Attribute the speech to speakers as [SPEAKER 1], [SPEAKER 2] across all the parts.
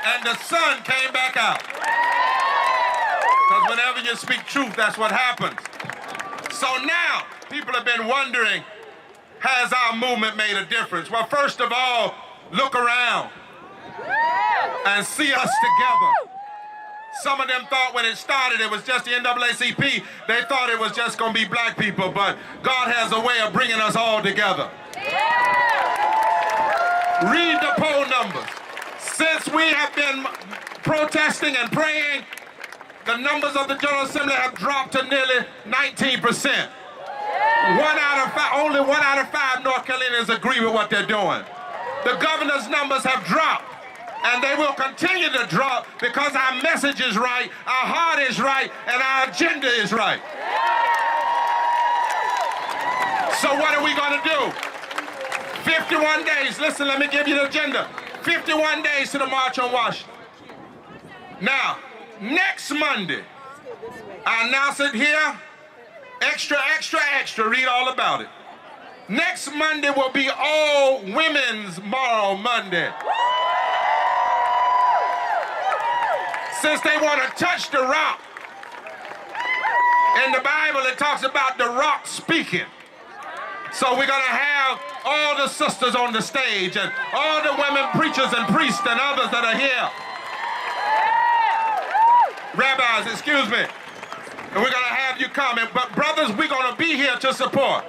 [SPEAKER 1] and the sun came back out. Because whenever you speak truth, that's what happens. So now, people have been wondering, has our movement made a difference? Well, first of all, look around and see us together. Some of them thought when it started it was just the NAACP. They thought it was just going to be black people, but God has a way of bringing us all together. Read the poll numbers. Since we have been protesting and praying, the numbers of the General Assembly have dropped to nearly 19%. Only one out of five North Carolinians agree with what they're doing. The governor's numbers have dropped, and they will continue to drop because our message is right, our heart is right, and our agenda is right. So what are we going to do? 51 days. Listen, let me give you the agenda. 51 days to the March on Washington. Now, next Monday, I announce it here. Extra, extra, extra. Read all about it. Next Monday will be All Women's Moral Monday. Since they want to touch the rock, in the Bible it talks about the rock speaking. So we're going to have all the sisters on the stage and all the women preachers and priests and others that are here. Rabbis, excuse me. And we're going to have you come. But brothers, we're going to be here to support.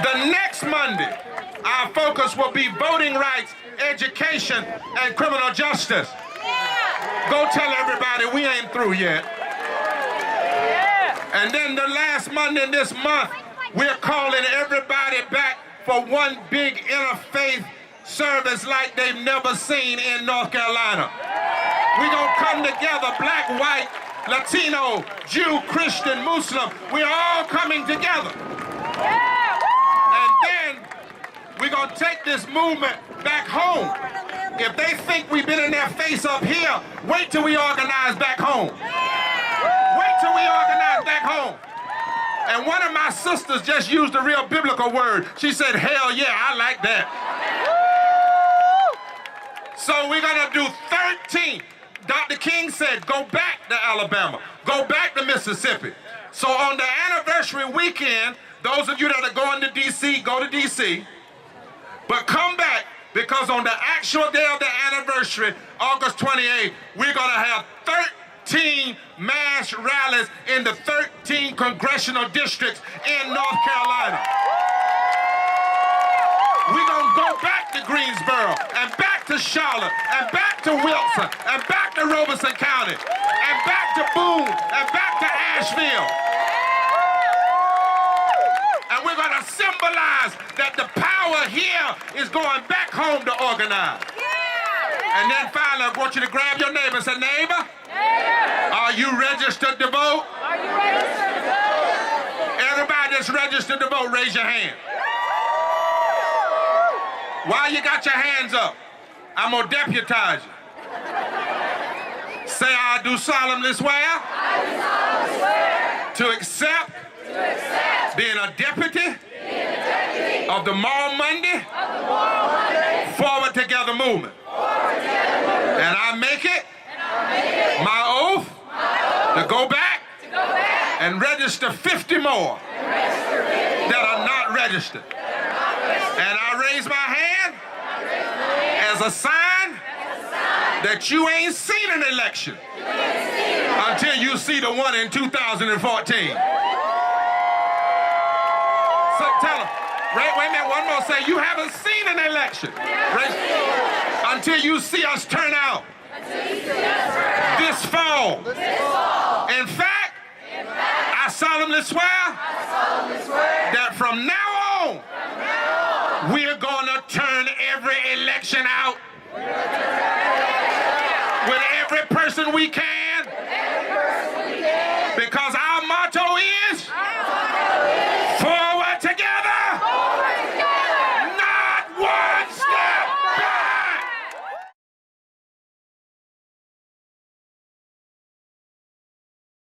[SPEAKER 1] The next Monday, our focus will be voting rights, education, and criminal justice. Go tell everybody we ain't through yet. And then the last Monday in this month, we're calling everybody back for one big interfaith service like they've never seen in North Carolina. We're going to come together, black, white, Latino, Jew, Christian, Muslim. We're all coming together. And then we're going to take this movement back home. If they think we've been in their face up here, wait till we organize back home. Wait till we organize back home. And one of my sisters just used a real biblical word. She said, hell yeah, I like that. So we're going to do 13. Dr. King said, go back to Alabama. Go back to Mississippi. So on the anniversary weekend, those of you that are going to D.C., go to D.C. But come back, because on the actual day of the anniversary, August 28th, we're going to have 13 mass rallies in the 13 congressional districts in North Carolina. We're going to go back to Greensboro, and back to Charlotte, and back to Wilson, and back to Robeson County, and back to Boone, and back to Asheville. And we're going to symbolize that the power here is going back home to organize. And then finally, I want you to grab your neighbor and say, neighbor, are you registered to vote? Are you registered to vote? Everybody that's registered to vote, raise your hand. While you got your hands up, I'm going to deputize you. Say, I do solemnly swear, to accept being a deputy of the Moral Monday Forward Together movement. And I make it my oath to go back and register 50 more that are not registered. And I raise my hand as a sign that you ain't seen an election until you see the one in 2014. So tell them, wait a minute, one more. Say, you haven't seen an election until you see us turn out this fall. In fact, I solemnly swear that from now on, we're going to turn every election out with every person we can.